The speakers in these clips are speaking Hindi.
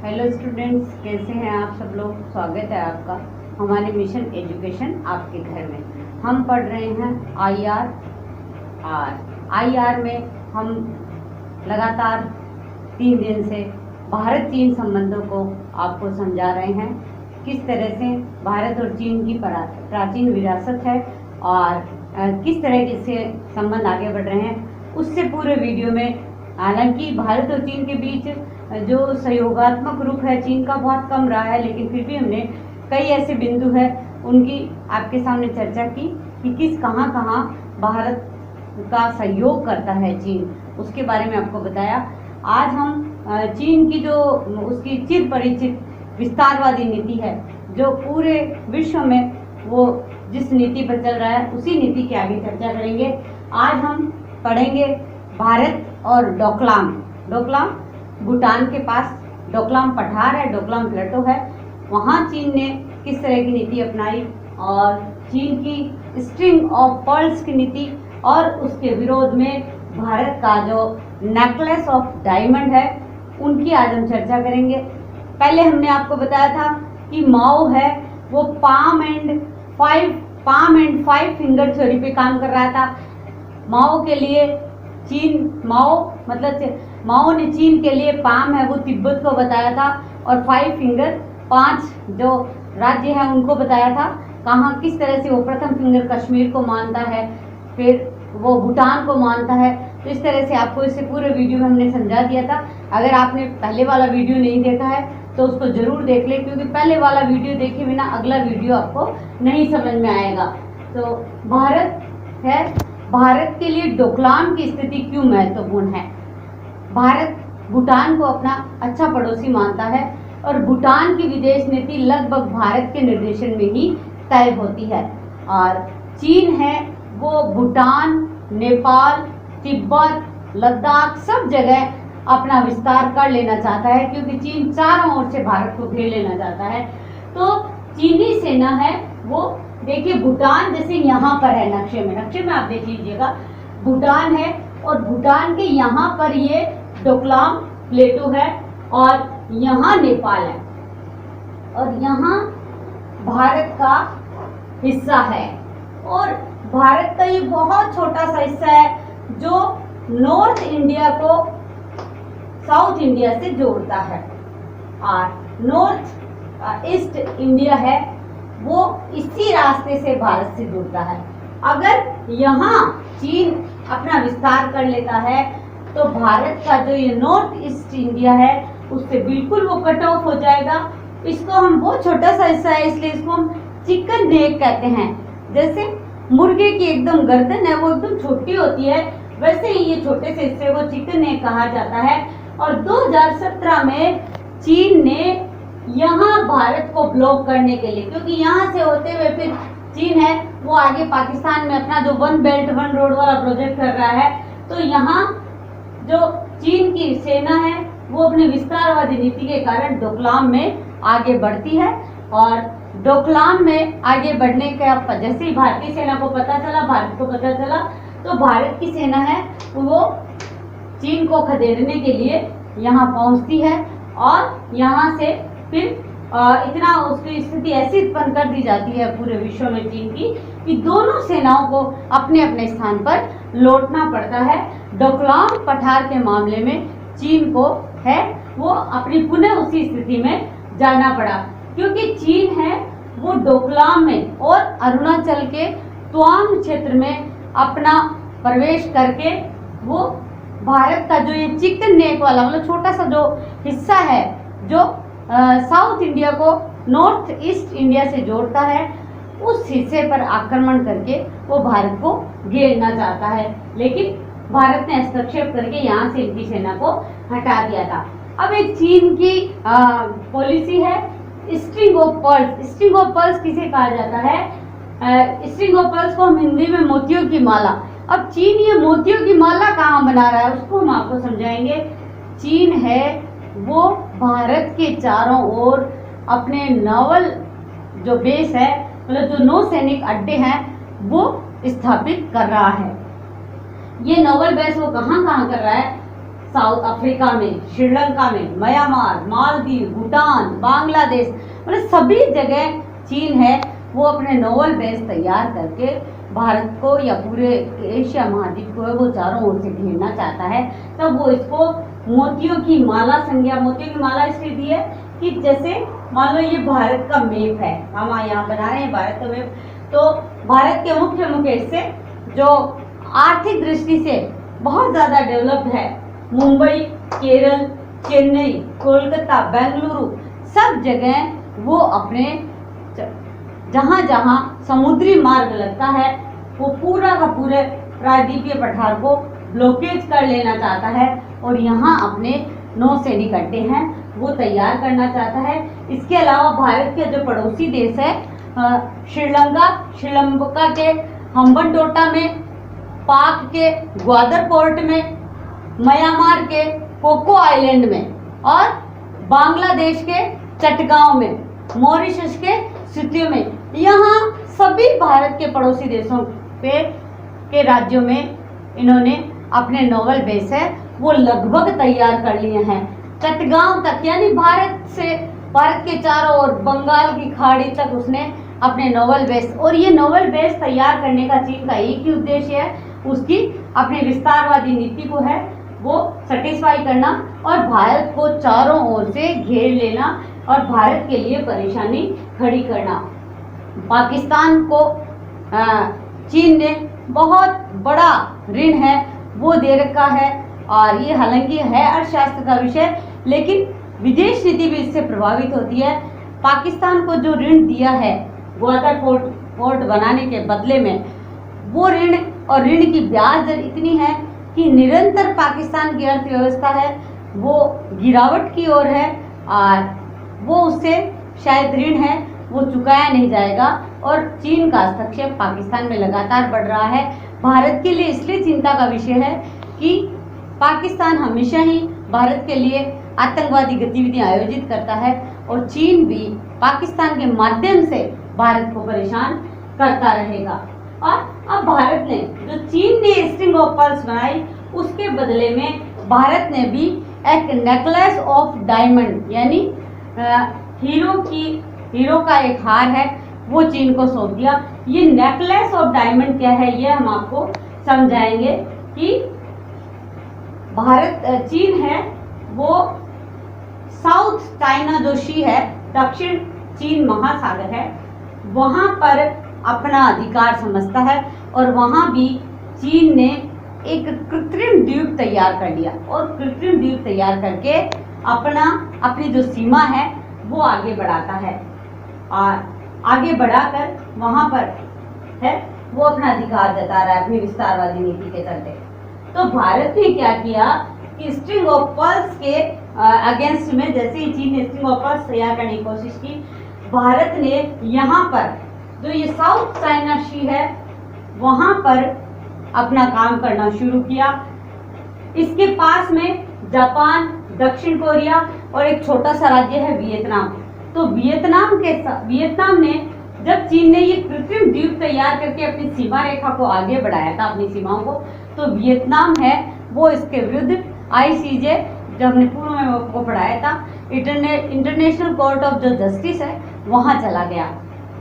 हेलो स्टूडेंट्स, कैसे हैं आप सब लोग। स्वागत है आपका हमारे मिशन एजुकेशन आपके घर में। हम पढ़ रहे हैं आईआर में हम लगातार 3 दिन से भारत चीन संबंधों को आपको समझा रहे हैं। किस तरह से भारत और चीन की प्राचीन विरासत है और किस तरह से संबंध आगे बढ़ रहे हैं, उससे पूरे वीडियो में। हालांकि भारत और चीन के बीच जो सहयोगात्मक रूप है चीन का बहुत कम रहा है, लेकिन फिर भी हमने कई ऐसे बिंदु है उनकी आपके सामने चर्चा की कि किस कहाँ भारत का सहयोग करता है चीन, उसके बारे में आपको बताया। आज हम चीन की जो उसकी चिर परिचित विस्तारवादी नीति है, जो पूरे विश्व में वो जिस नीति पर चल रहा है, उसी नीति की आगे चर्चा करेंगे। आज हम पढ़ेंगे भारत और डोकलाम। भूटान के पास डोकलाम पठार है, डोकलाम प्लेटो है, वहाँ चीन ने किस तरह की नीति अपनाई और चीन की स्ट्रिंग ऑफ पर्ल्स की नीति और उसके विरोध में भारत का जो नेकलेस ऑफ डायमंड है, उनकी आज हम चर्चा करेंगे। पहले हमने आपको बताया था कि माओ है वो palm and five finger theory पे काम कर रहा था। माओ के लिए माओ ने चीन के लिए पाम है वो तिब्बत को बताया था, और 5 फिंगर 5 जो राज्य हैं उनको बताया था। कहाँ किस तरह से वो प्रथम फिंगर कश्मीर को मानता है, फिर वो भूटान को मानता है। तो इस तरह से आपको इससे पूरे वीडियो में हमने समझा दिया था। अगर आपने पहले वाला वीडियो नहीं देखा है तो उसको जरूर देख ले, क्योंकि पहले वाला वीडियो देखे बिना अगला वीडियो आपको नहीं समझ में आएगा। तो भारत के लिए डोकलाम की स्थिति क्यों महत्वपूर्ण है। भारत भूटान को अपना अच्छा पड़ोसी मानता है और भूटान की विदेश नीति लगभग भारत के निर्देशन में ही तय होती है। और चीन है वो भूटान, नेपाल, तिब्बत, लद्दाख सब जगह अपना विस्तार कर लेना चाहता है, क्योंकि चीन चारों ओर से भारत को घेर लेना चाहता है। तो चीनी सेना है वो, देखिए भूटान जैसे यहाँ पर है नक्शे में आप देख लीजिएगा, भूटान है और भूटान के यहाँ पर ये डोकलाम प्लेटो है और यहाँ नेपाल है और यहाँ भारत का हिस्सा है। और भारत का ये बहुत छोटा सा हिस्सा है जो नॉर्थ इंडिया को साउथ इंडिया से जोड़ता है, और नॉर्थ ईस्ट इंडिया है वो इसी रास्ते से भारत से जुड़ता है। अगर यहाँ चीन अपना विस्तार कर लेता है तो भारत का जो ये नॉर्थ ईस्ट इंडिया है उससे बिल्कुल वो कट ऑफ हो जाएगा। इसको हम बहुत छोटा सा हिस्सा है इसलिए इसको हम चिकन नेक कहते हैं। जैसे मुर्गे की एकदम गर्दन है वो एकदम छोटी होती है, वैसे ही ये छोटे से हिस्से को चिकन नेक कहा जाता है। और 2017 में चीन ने यहाँ भारत को ब्लॉक करने के लिए, क्योंकि यहाँ से होते हुए फिर चीन है वो आगे पाकिस्तान में अपना जो 1 बेल्ट 1 रोड वाला प्रोजेक्ट कर रहा है, तो यहाँ जो चीन की सेना है वो अपनी विस्तारवादी नीति के कारण डोकलाम में आगे बढ़ती है। और डोकलाम में आगे बढ़ने का जैसे ही भारतीय सेना को पता चला, भारत को पता चला, तो भारत की सेना है वो चीन को खदेड़ने के लिए यहाँ पहुँचती है और यहाँ से फिर इतना उसकी स्थिति ऐसी उत्पन्न कर दी जाती है पूरे विश्व में चीन की कि दोनों सेनाओं को अपने अपने स्थान पर लौटना पड़ता है। डोकलाम पठार के मामले में चीन को है वो अपनी पुनः उसी स्थिति में जाना पड़ा, क्योंकि चीन है वो डोकलाम में और अरुणाचल के तवांग क्षेत्र में अपना प्रवेश करके वो भारत का जो ये चिकन नेक वाला मतलब छोटा सा जो हिस्सा है जो साउथ इंडिया को नॉर्थ ईस्ट इंडिया से जोड़ता है, उस हिस्से पर आक्रमण करके वो भारत को घेरना चाहता है। लेकिन भारत ने हस्तक्षेप करके यहाँ से इनकी सेना को हटा दिया था। अब एक चीन की पॉलिसी है string of pearls. String of pearls किसे कहा जाता है? स्ट्रिंग ऑफ पर्ल्स को हम हिंदी में मोतियों की माला। अब चीन ये मोतियों की माला कहाँ बना रहा है उसको हम आपको समझाएंगे। चीन है वो भारत के चारों ओर अपने नावल जो बेस है मतलब जो नौसैनिक अड्डे हैं वो स्थापित कर रहा है। ये नावल बेस वो कहाँ कर रहा है? साउथ अफ्रीका में, श्रीलंका में, म्यांमार, मालदीव, भूटान, बांग्लादेश, मतलब सभी जगह चीन है वो अपने नोवल बेस तैयार करके भारत को या पूरे एशिया महाद्वीप को है वो चारों ओर से घेरना चाहता है। तब वो इसको मोतियों की माला संज्ञा, मोतियों की माला इसलिए दी है कि जैसे मान लो ये भारत का मैप है, हम यहाँ बना रहे हैं भारत का मैप, तो भारत के मुख्य मुख्य हिस्से जो आर्थिक दृष्टि से बहुत ज़्यादा डेवलप्ड है, मुंबई, केरल, चेन्नई, कोलकाता, बेंगलुरु, सब जगह वो अपने जहाँ जहाँ समुद्री मार्ग लगता है वो पूरा का पूरे प्रायद्वीपीय पठार को ब्लॉकेज कर लेना चाहता है और यहाँ अपने नौसैनिक अड्डे हैं वो तैयार करना चाहता है। इसके अलावा भारत के जो पड़ोसी देश है श्रीलंका के हम्बनटोटा में, पाक के ग्वादर पोर्ट में, म्यांमार के कोको आइलैंड में और बांग्लादेश के चटगांव में, मॉरिशस के सिटियों में, यहाँ सभी भारत के पड़ोसी देशों के राज्यों में इन्होंने अपने नोवल बेस है वो लगभग तैयार कर लिए हैं। चटगांव तक यानी भारत के चारों ओर बंगाल की खाड़ी तक उसने अपने नोवल बेस, और ये नोवल बेस तैयार करने का चीन का एक ही उद्देश्य है, उसकी अपनी विस्तारवादी नीति को है वो सेटिस्फाई करना और भारत को चारों ओर से घेर लेना और भारत के लिए परेशानी खड़ी करना। पाकिस्तान को चीन ने बहुत बड़ा ऋण है वो दे रखा है और ये हालांकि है अर्थशास्त्र का विषय, लेकिन विदेश नीति भी इससे प्रभावित होती है। पाकिस्तान को जो ऋण दिया है ग्वादर पोर्ट बनाने के बदले में, वो ऋण और ऋण की ब्याज दर इतनी है कि निरंतर पाकिस्तान की अर्थव्यवस्था है वो गिरावट की ओर है और वो उससे शायद ऋण है वो चुकाया नहीं जाएगा और चीन का हस्तक्षेप पाकिस्तान में लगातार बढ़ रहा है। भारत के लिए इसलिए चिंता का विषय है कि पाकिस्तान हमेशा ही भारत के लिए आतंकवादी गतिविधियां आयोजित करता है और चीन भी पाकिस्तान के माध्यम से भारत को परेशान करता रहेगा। और अब भारत ने जो चीन ने स्ट्रिंग ऑफ पर्ल्स बनाई उसके बदले में भारत ने भी एक नेकलेस ऑफ डायमंड यानी हीरो का एक हार है वो चीन को सौंप दिया। ये नेकलेस ऑफ डायमंड क्या है ये हम आपको समझाएंगे कि चीन है वो साउथ चाइना जो सी है, दक्षिण चीन महासागर है, वहाँ पर अपना अधिकार समझता है और वहाँ भी चीन ने एक कृत्रिम द्वीप तैयार कर लिया और कृत्रिम द्वीप तैयार करके अपनी जो सीमा है वो आगे बढ़ाता है और आगे बढ़ाकर वहाँ पर है वो अपना अधिकार जता रहा है अपनी विस्तारवादी नीति के चलते। तो भारत ने क्या किया कि स्ट्रिंग ऑफ पर्ल्स के अगेंस्ट में, जैसे ही चीन ने स्ट्रिंग ऑफ पर्ल्स तैयार करने की कोशिश की, भारत ने यहाँ पर जो ये साउथ चाइना सी है वहाँ पर अपना काम करना शुरू किया। इसके पास में जापान, दक्षिण कोरिया और एक छोटा सा राज्य है वियतनाम। तो वियतनाम ने जब चीन ने ये कृत्रिम द्वीप तैयार करके अपनी सीमा रेखा को आगे बढ़ाया था, अपनी सीमाओं को, तो वियतनाम है वो इसके विरुद्ध ICJ, जो हमने पूर्व में आपको पढ़ाया था, इंटरनेशनल कोर्ट ऑफ जो जस्टिस है वहाँ चला गया।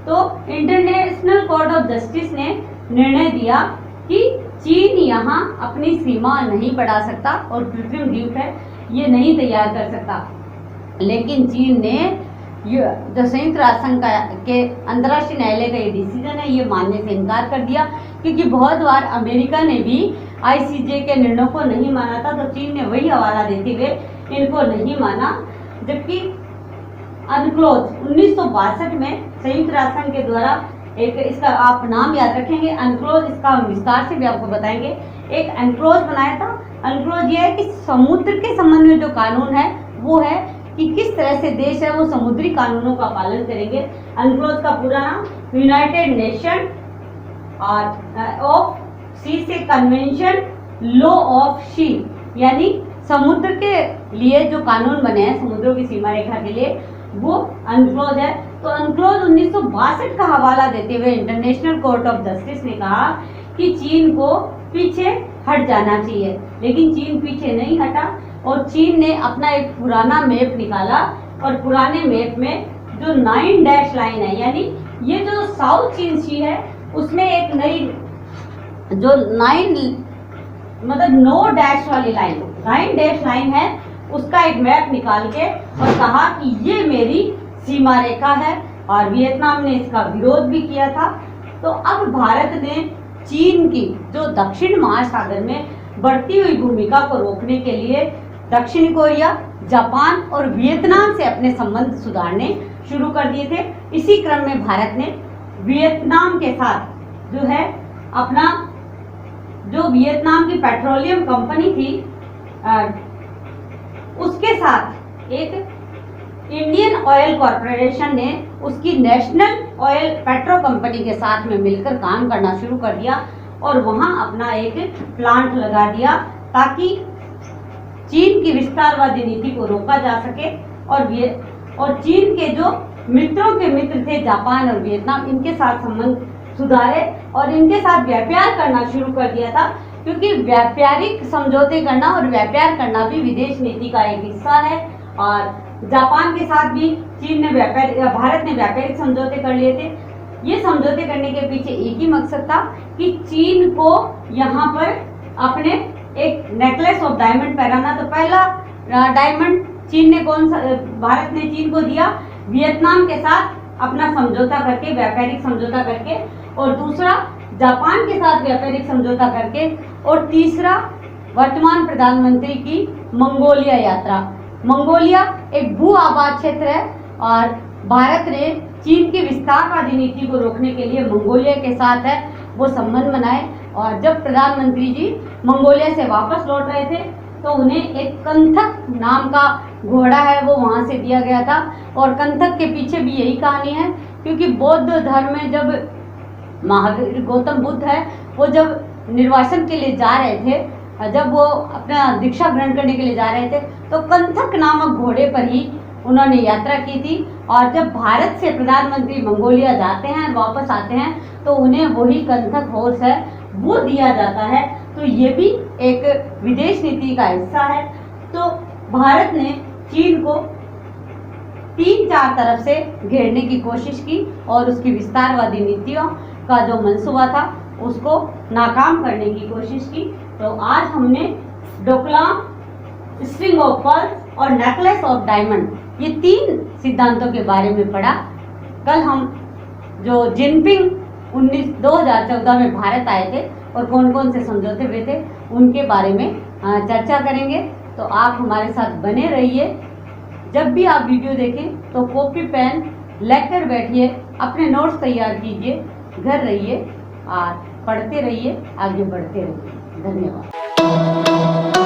तो इंटरनेशनल कोर्ट ऑफ जस्टिस ने निर्णय दिया कि चीन यहाँ अपनी सीमा नहीं बढ़ा सकता और कृत्रिम द्वीप है ये नहीं तैयार कर सकता। लेकिन चीन ने जो संयुक्त राष्ट्र संघ के अंतर्राष्ट्रीय न्यायालय का ये डिसीजन है ये मानने से इनकार कर दिया, क्योंकि बहुत बार अमेरिका ने भी ICJ के निर्णयों को नहीं माना था, तो चीन ने वही हवाला देते हुए इनको नहीं माना। जबकि अनक्लोज 1962 में संयुक्त राष्ट्र संघ के द्वारा एक, इसका आप नाम याद रखेंगे अनक्लोज, इसका हम विस्तार से भी आपको बताएंगे, एक अनक्लोज बनाया था। अनक्लोज ये है कि समुद्र के संबंध में जो कानून है वो है कि किस तरह से देश है वो समुद्री कानूनों का पालन करेंगे। अनक्लोज का पूरा नाम यूनाइटेड नेशन ऑफ सी से कन्वेंशन लॉ ऑफ सी, यानी समुद्र के लिए जो कानून बने हैं समुद्रों की सीमा रेखा के लिए वो अनक्लोज है। तो अनक्लोज 1962 का हवाला देते हुए इंटरनेशनल कोर्ट ऑफ जस्टिस ने कहा कि चीन को पीछे हट जाना चाहिए। लेकिन चीन पीछे नहीं हटा और चीन ने अपना एक पुराना मैप निकाला और पुराने मैप में जो 9 डैश लाइन है, यानी ये जो साउथ चीन सी है उसमें एक नई जो 9 डैश वाली लाइन, 9 डैश लाइन है, उसका एक मैप निकाल के और कहा कि ये मेरी सीमा रेखा है। और वियतनाम ने इसका विरोध भी किया था। तो अब भारत ने चीन की जो दक्षिण महासागर में बढ़ती हुई भूमिका को रोकने के लिए दक्षिण कोरिया, जापान और वियतनाम से अपने संबंध सुधारने शुरू कर दिए थे। इसी क्रम में भारत ने वियतनाम के साथ जो है अपना जो वियतनाम की पेट्रोलियम कंपनी थी उसके साथ एक इंडियन ऑयल कॉरपोरेशन ने उसकी नेशनल ऑयल पेट्रो कंपनी के साथ में मिलकर काम करना शुरू कर दिया और वहां अपना एक प्लांट लगा दिया ताकि चीन की विस्तारवादी नीति को रोका जा सके। और चीन के जो मित्रों के मित्र थे जापान और वियतनाम, इनके साथ संबंध सुधारे और इनके साथ व्यापार करना शुरू कर दिया था, क्योंकि व्यापारिक समझौते करना और व्यापार करना भी विदेश नीति का एक हिस्सा है। और जापान के साथ भी भारत ने व्यापारिक समझौते कर लिए थे। ये समझौते करने के पीछे एक ही मकसद था कि चीन को यहाँ पर अपने एक नेकलेस ऑफ डायमंड पहनाना। तो पहला डायमंड भारत ने चीन को दिया वियतनाम के साथ अपना समझौता करके, व्यापारिक समझौता करके, और दूसरा जापान के साथ व्यापारिक समझौता करके, और तीसरा वर्तमान प्रधानमंत्री की मंगोलिया यात्रा। मंगोलिया एक भू आबाद क्षेत्र है और भारत ने चीन की विस्तारवादी नीति को रोकने के लिए मंगोलिया के साथ है वो संबंध बनाए। और जब प्रधानमंत्री जी मंगोलिया से वापस लौट रहे थे तो उन्हें एक कंथक नाम का घोड़ा है वो वहाँ से दिया गया था। और कंथक के पीछे भी यही कहानी है, क्योंकि बौद्ध धर्म में जब महावीर गौतम बुद्ध है वो जब निर्वासन के लिए जा रहे थे, जब वो अपना दीक्षा ग्रहण करने के लिए जा रहे थे तो कंथक नामक घोड़े पर ही उन्होंने यात्रा की थी। और जब भारत से प्रधानमंत्री मंगोलिया जाते हैं वापस आते हैं तो उन्हें वही कंथक हॉर्स है वो दिया जाता है। तो ये भी एक विदेश नीति का हिस्सा है। तो भारत ने चीन को 3-4 तरफ से घेरने की कोशिश की और उसकी विस्तारवादी नीतियों का जो मंसूबा था उसको नाकाम करने की कोशिश की। तो आज हमने डोकलाम, स्ट्रिंग ऑफ पर्ल्स और नेकलेस ऑफ डायमंड, ये 3 सिद्धांतों के बारे में पढ़ा। कल हम जो जिनपिंग 2014 में भारत आए थे और कौन कौन से समझौते हुए थे उनके बारे में चर्चा करेंगे। तो आप हमारे साथ बने रहिए। जब भी आप वीडियो देखें तो कॉपी पेन लेकर बैठिए, अपने नोट्स तैयार कीजिए, घर रहिए और पढ़ते रहिए, आगे बढ़ते रहिए। धन्यवाद।